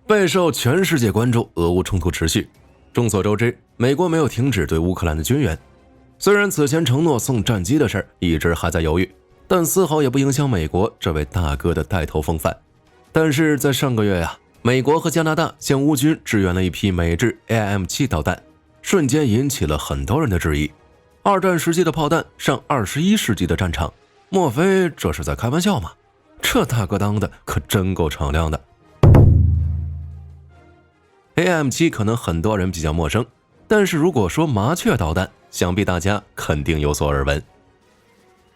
备受全世界关注，俄乌冲突持续。众所周知，美国没有停止对乌克兰的军援，虽然此前承诺送战机的事一直还在犹豫，但丝毫也不影响美国这位大哥的带头风范。但是在上个月美国和加拿大向乌军支援了一批美制 AIM-7 导弹，瞬间引起了很多人的质疑。二战时期的炮弹上21世纪的战场，莫非这是在开玩笑吗？这大哥当的可真够敞亮的。AIM-7 可能很多人比较陌生，但是如果说麻雀导弹，想必大家肯定有所耳闻。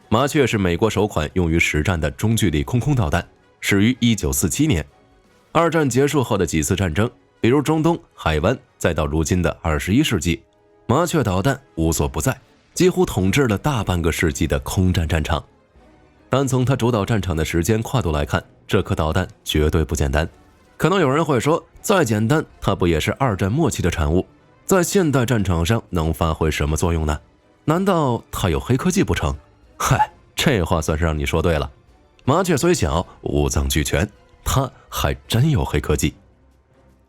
麻雀是美国首款用于实战的中距离空导弹，始于1947年。二战结束后的几次战争，比如中东、海湾，再到如今的21世纪，麻雀导弹无所不在，几乎统治了大半个世纪的空战战场。单从它主导战场的时间跨度来看，这颗导弹绝对不简单。可能有人会说，再简单，它不也是二战末期的产物？在现代战场上能发挥什么作用呢？难道它有黑科技不成？嗨，这话算是让你说对了。麻雀虽小，五脏俱全，它还真有黑科技。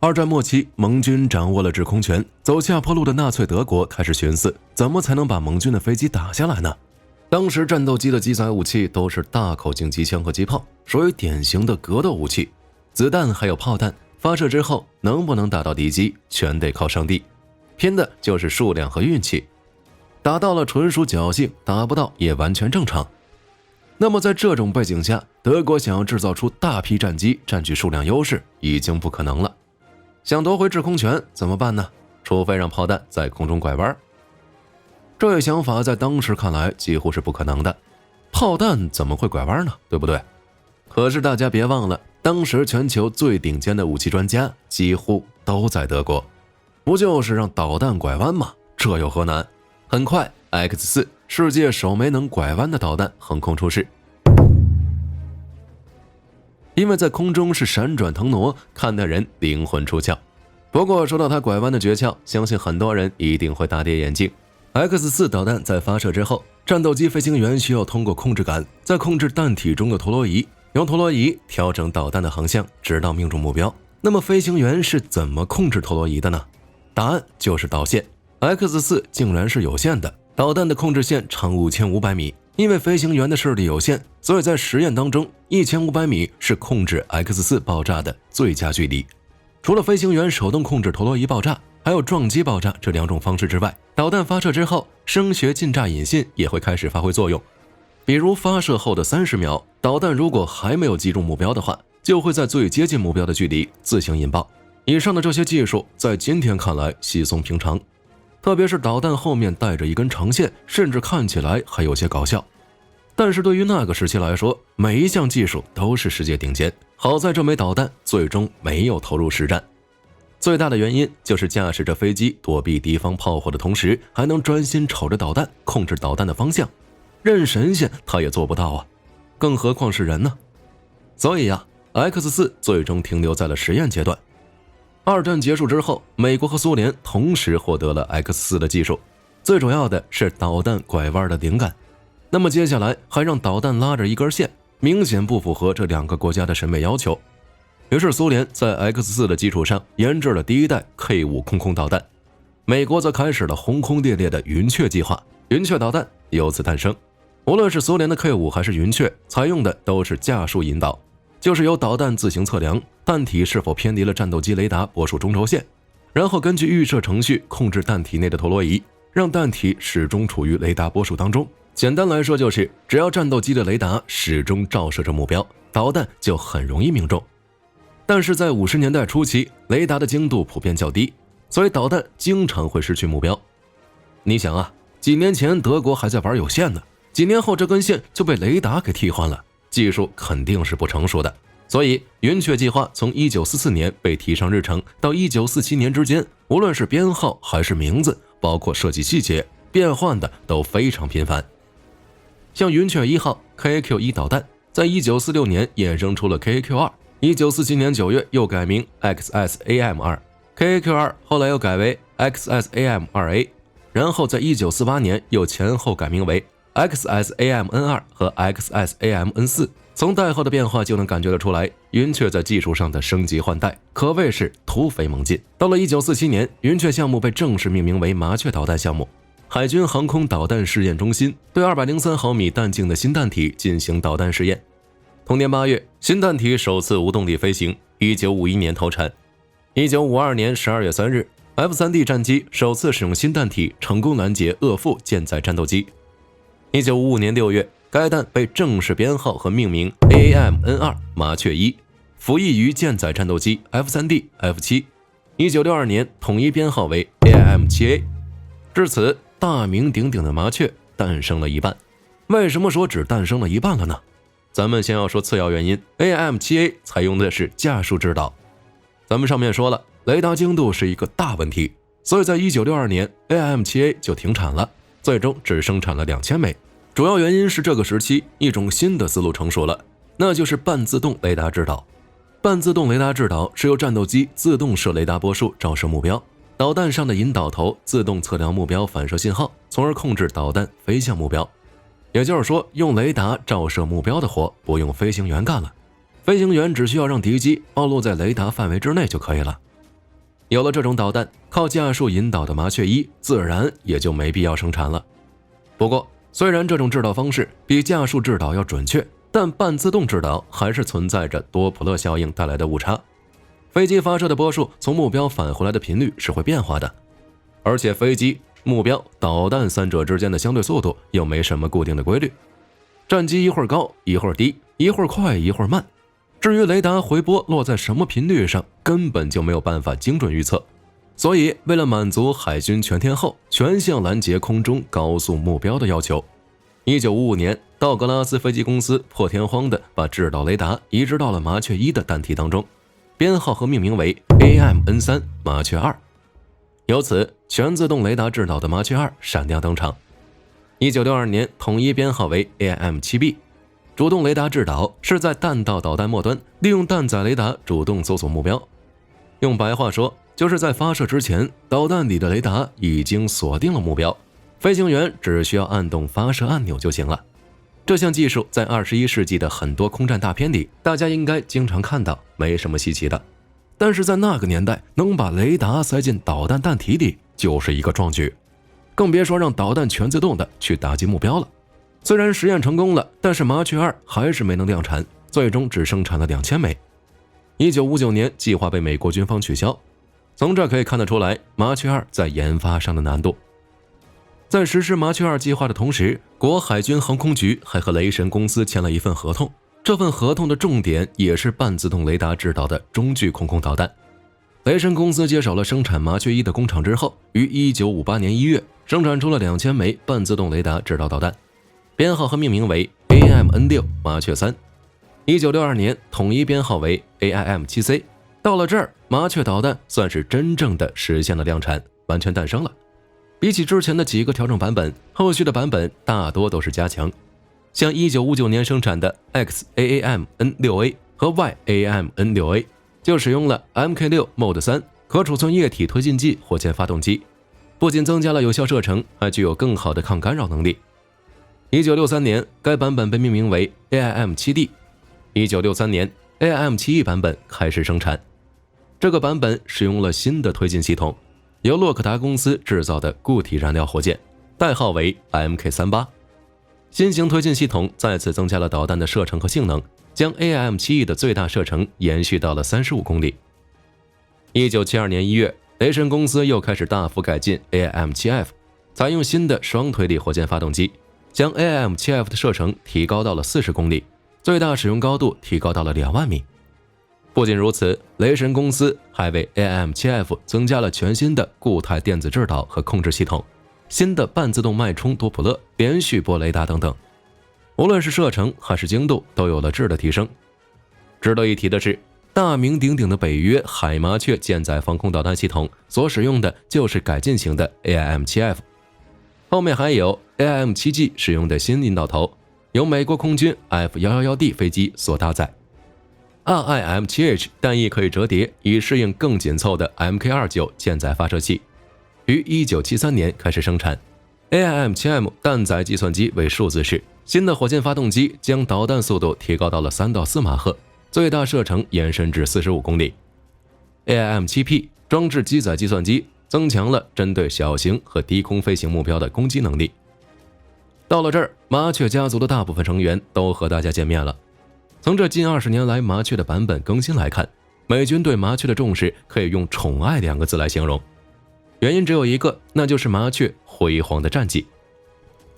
二战末期，盟军掌握了制空权，走下坡路的纳粹德国开始寻思，怎么才能把盟军的飞机打下来呢？当时战斗机的机载武器都是大口径机枪和机炮，属于典型的格斗武器。子弹还有炮弹发射之后能不能打到敌机，全得靠上帝，拼的就是数量和运气。打到了纯属侥幸，打不到也完全正常。那么在这种背景下，德国想要制造出大批战机占据数量优势已经不可能了。想夺回制空权怎么办呢？除非让炮弹在空中拐弯。这一想法在当时看来几乎是不可能的，炮弹怎么会拐弯呢？对不对？可是大家别忘了，当时全球最顶尖的武器专家几乎都在德国，不就是让导弹拐弯吗？这有何难？很快 X4 世界首枚能拐弯的导弹横空出世。因为在空中是闪转腾挪，看的人灵魂出窍。不过说到它拐弯的诀窍，相信很多人一定会大跌眼镜。X4 导弹在发射之后，战斗机飞行员需要通过控制杆再控制弹体中的陀螺仪，用陀螺仪调整导弹的航向，直到命中目标。那么飞行员是怎么控制陀螺仪的呢？答案就是导线。X4 竟然是有线的，导弹的控制线长5500米。因为飞行员的视力有限，所以在实验当中，1500米是控制 X4 爆炸的最佳距离。除了飞行员手动控制陀螺仪爆炸，还有撞击爆炸这两种方式之外，导弹发射之后，声学近炸引信也会开始发挥作用。比如发射后的30秒，导弹如果还没有击中目标的话，就会在最接近目标的距离自行引爆。以上的这些技术在今天看来稀松平常，特别是导弹后面带着一根长线，甚至看起来还有些搞笑。但是对于那个时期来说，每一项技术都是世界顶尖。好在这枚导弹最终没有投入实战，最大的原因就是驾驶着飞机躲避敌方炮火的同时，还能专心瞅着导弹，控制导弹的方向。任神仙他也做不到啊，更何况是人呢？所以X4 最终停留在了实验阶段。二战结束之后，美国和苏联同时获得了 X4 的技术，最主要的是导弹拐弯的灵感。那么接下来还让导弹拉着一根线，明显不符合这两个国家的审美要求。于是苏联在 X4 的基础上研制了第一代 K5 空导弹，美国则开始了轰轰烈烈的云雀计划，云雀导弹由此诞生。无论是苏联的 K5 还是云雀，采用的都是架数引导，就是由导弹自行测量弹体是否偏离了战斗机雷达波束中轴线，然后根据预设程序控制弹体内的陀螺仪，让弹体始终处于雷达波束当中。简单来说就是，只要战斗机的雷达始终照射着目标，导弹就很容易命中。但是在50年代初期，雷达的精度普遍较低，所以导弹经常会失去目标。你想几年前德国还在玩有线呢，几年后这根线就被雷达给替换了，技术肯定是不成熟的。所以云雀计划从1944年被提上日程到1947年之间，无论是编号还是名字，包括设计细节，变换的都非常频繁。像云雀1号 KAQ-1 导弹在1946年衍生出了 KAQ-2， 1947年9月又改名 XSAM-2， KAQ-2 后来又改为 XSAM-2A， 然后在1948年又前后改名为 XSAM-N2 和 XSAM-N4。从代号的变化就能感觉得出来，云雀在技术上的升级换代可谓是突飞猛进。到了1947年，云雀项目被正式命名为麻雀导弹项目。海军航空导弹试验中心对203毫米弹径的新弹体进行导弹试验。同年8月，新弹体首次无动力飞行，1951年投产。1952年12月3日，F-3D 战机首次使用新弹体成功拦截鄂附舰载战斗机。1955年6月，该弹被正式编号和命名 AAM-N2 麻雀1，服役于舰载战斗机 F-3D、F-7。1962年统一编号为 AIM-7A。至此，大名鼎鼎的麻雀诞生了一半。为什么说只诞生了一半了呢？咱们先要说次要原因 ，AIM-7A 采用的是架数制导。咱们上面说了，雷达精度是一个大问题，所以在1962年 AIM-7A 就停产了，最终只生产了2000枚。主要原因是这个时期一种新的思路成熟了，那就是半自动雷达制导。半自动雷达制导是由战斗机自动设雷达波束照射目标，导弹上的引导头自动测量目标反射信号，从而控制导弹飞向目标。也就是说，用雷达照射目标的活不用飞行员干了，飞行员只需要让敌机暴露在雷达范围之内就可以了。有了这种导弹，靠架数引导的麻雀1自然也就没必要生产了。不过，虽然这种制导方式比架数制导要准确，但半自动制导还是存在着多普勒效应带来的误差。飞机发射的波束从目标返回来的频率是会变化的，而且飞机、目标、导弹三者之间的相对速度又没什么固定的规律，战机一会儿高一会儿低，一会儿快一会儿慢。至于雷达回波落在什么频率上，根本就没有办法精准预测。所以为了满足海军全天候全项拦截空中高速目标的要求，1955年道格拉斯飞机公司破天荒地把制导雷达移植到了麻雀1的弹体当中，编号和命名为 AIM-N3 麻雀2。由此，全自动雷达制导的麻雀2闪亮登场。1962年统一编号为 AIM-7B。主动雷达制导是在弹道导弹末端利用弹载雷达主动搜索目标，用白话说，就是在发射之前，导弹里的雷达已经锁定了目标，飞行员只需要按动发射按钮就行了。这项技术在21世纪的很多空战大片里，大家应该经常看到，没什么稀奇的。但是在那个年代，能把雷达塞进导弹弹体里就是一个壮举，更别说让导弹全自动的去打击目标了。虽然实验成功了，但是麻雀2还是没能量产，最终只生产了2000枚。1959年，计划被美国军方取消。从这可以看得出来，麻雀2在研发上的难度。在实施麻雀2计划的同时，国海军航空局还和雷神公司签了一份合同。这份合同的重点也是半自动雷达制导的中距空导弹。雷神公司接手了生产麻雀1的工厂之后，于1958年1月生产出了2000枚半自动雷达制导导弹，编号和命名为 AIM-N6 麻雀3。1962年统一编号为 AIM-7C。到了这儿，麻雀导弹算是真正的实现了量产，完全诞生了。比起之前的几个调整版本，后续的版本大多都是加强。像1959年生产的 XAAM-N6A 和 YAAM-N6A 就使用了 Mk6 Mod 3可储存液体推进剂火箭发动机，不仅增加了有效射程，还具有更好的抗干扰能力。1963年，该版本被命名为 AIM-7D。1963年 AIM-7E 版本开始生产，这个版本使用了新的推进系统，由洛克达公司制造的固体燃料火箭，代号为 Mk38。新型推进系统再次增加了导弹的射程和性能，将 AIM-7E 的最大射程延续到了35公里。1972年1月，雷神公司又开始大幅改进 AIM-7F， 采用新的双推力火箭发动机，将 AIM-7F 的射程提高到了40公里，最大使用高度提高到了2万米。不仅如此，雷神公司还为 AIM-7F 增加了全新的固态电子制导和控制系统，新的半自动脉冲多普勒、连续波雷达等等，无论是射程还是精度都有了质的提升。值得一提的是，大名鼎鼎的北约海麻雀舰载防空导弹系统所使用的就是改进型的 AIM-7F， 后面还有 AIM-7G 使用的新引导头，由美国空军 F-111D 飞机所搭载。RIM-7H 弹翼可以折叠，以适应更紧凑的 Mk29 舰载发射器，于1973年开始生产。AIM-7M 弹载计算机为数字式，新的火箭发动机将导弹速度提高到了3到4马赫，最大射程延伸至45公里。AIM-7P 装置机载计算机，增强了针对小型和低空飞行目标的攻击能力。到了这儿，麻雀家族的大部分成员都和大家见面了。从这近20年来麻雀的版本更新来看，美军对麻雀的重视可以用宠爱2个字来形容。原因只有一个，那就是麻雀辉煌的战绩。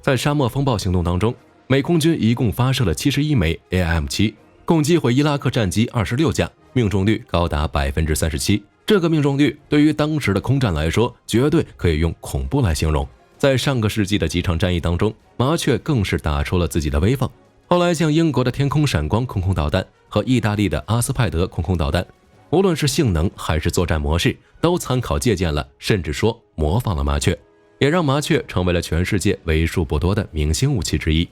在沙漠风暴行动当中，美空军一共发射了71枚 AIM-7， 共击毁伊拉克战机26架，命中率高达 37%。 这个命中率对于当时的空战来说，绝对可以用恐怖来形容。在上个世纪的几场战役当中，麻雀更是打出了自己的威风。后来像英国的天空闪光空空导弹和意大利的阿斯派德空空导弹，无论是性能还是作战模式，都参考借鉴了，甚至说模仿了麻雀，也让麻雀成为了全世界为数不多的明星武器之一。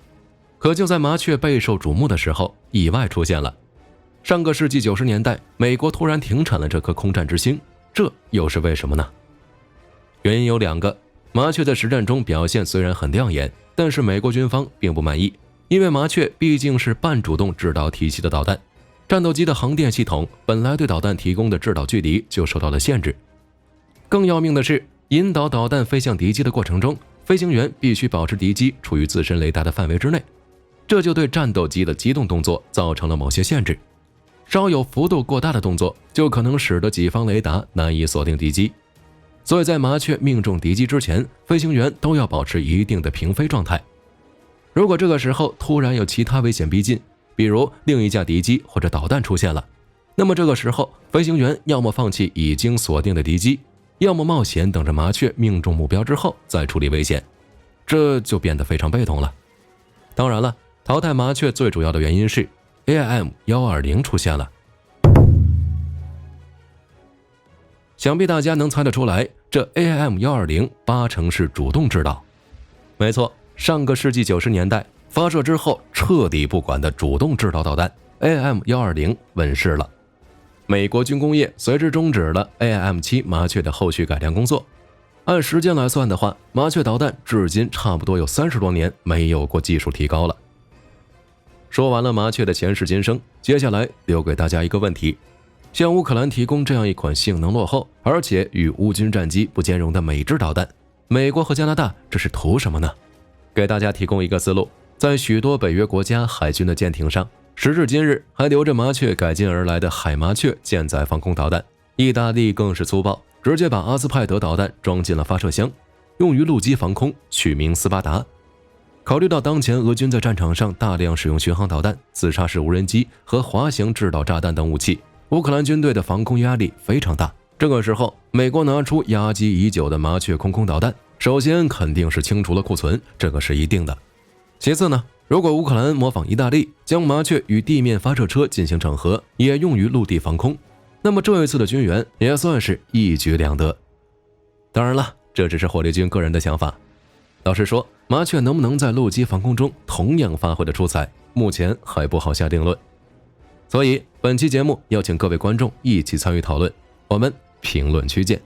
可就在麻雀备受瞩目的时候，意外出现了。上个世纪90年代，美国突然停产了这颗空战之星，这又是为什么呢？原因有2个。麻雀在实战中表现虽然很亮眼，但是美国军方并不满意，因为麻雀毕竟是半主动制导体系的导弹，战斗机的航电系统本来对导弹提供的制导距离就受到了限制。更要命的是，引导导弹飞向敌机的过程中，飞行员必须保持敌机处于自身雷达的范围之内，这就对战斗机的机动动作造成了某些限制。稍有幅度过大的动作，就可能使得己方雷达难以锁定敌机。所以在麻雀命中敌机之前，飞行员都要保持一定的平飞状态。如果这个时候突然有其他危险逼近，比如另一架敌机或者导弹出现了，那么这个时候飞行员要么放弃已经锁定的敌机，要么冒险等着麻雀命中目标之后再处理危险，这就变得非常被动了。当然了，淘汰麻雀最主要的原因是 AIM-120 出现了。想必大家能猜得出来，这 AIM-120 8成是主动制导。没错，上个世纪90年代发射之后彻底不管的主动制导导弹 AIM-120 问世了。美国军工业随之终止了 AIM-7 麻雀的后续改良工作。按时间来算的话，麻雀导弹至今差不多有30多年没有过技术提高了。说完了麻雀的前世今生，接下来留给大家一个问题：向乌克兰提供这样一款性能落后，而且与乌军战机不兼容的美制导弹，美国和加拿大这是图什么呢？给大家提供一个思路，在许多北约国家海军的舰艇上，时至今日还留着麻雀改进而来的海麻雀舰载防空导弹。意大利更是粗暴，直接把阿斯派德导弹装进了发射箱，用于陆基防空，取名斯巴达。考虑到当前俄军在战场上大量使用巡航导弹、自杀式无人机和滑翔制导炸弹等武器，乌克兰军队的防空压力非常大。这个时候，美国拿出压积已久的麻雀空空导弹，首先肯定是清除了库存，这个是一定的。其次呢，如果乌克兰模仿意大利，将麻雀与地面发射车进行整合，也用于陆地防空，那么这一次的军援也算是一举两得。当然了，这只是火力军个人的想法。老实说，麻雀能不能在陆基防空中同样发挥的出彩，目前还不好下定论。所以本期节目邀请各位观众一起参与讨论，我们评论区见。